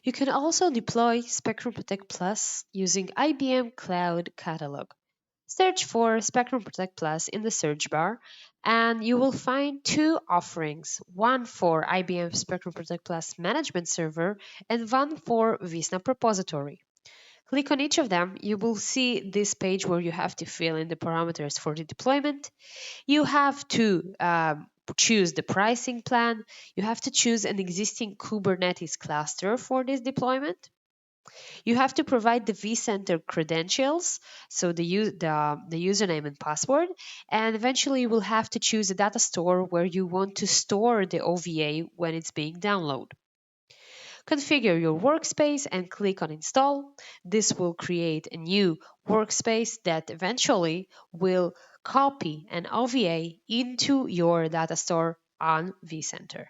You can also deploy Spectrum Protect Plus using IBM Cloud Catalog. Search for Spectrum Protect Plus in the search bar, and you will find two offerings, one for IBM Spectrum Protect Plus Management Server and one for vSnap Repository. Click on each of them, you will see this page where you have to fill in the parameters for the deployment. You have to choose the pricing plan. You have to choose an existing Kubernetes cluster for this deployment. You have to provide the vCenter credentials, so the username and password, and eventually you will have to choose a data store where you want to store the OVA when it's being downloaded. Configure your workspace and click on install. This will create a new workspace that eventually will copy an OVA into your data store on vCenter.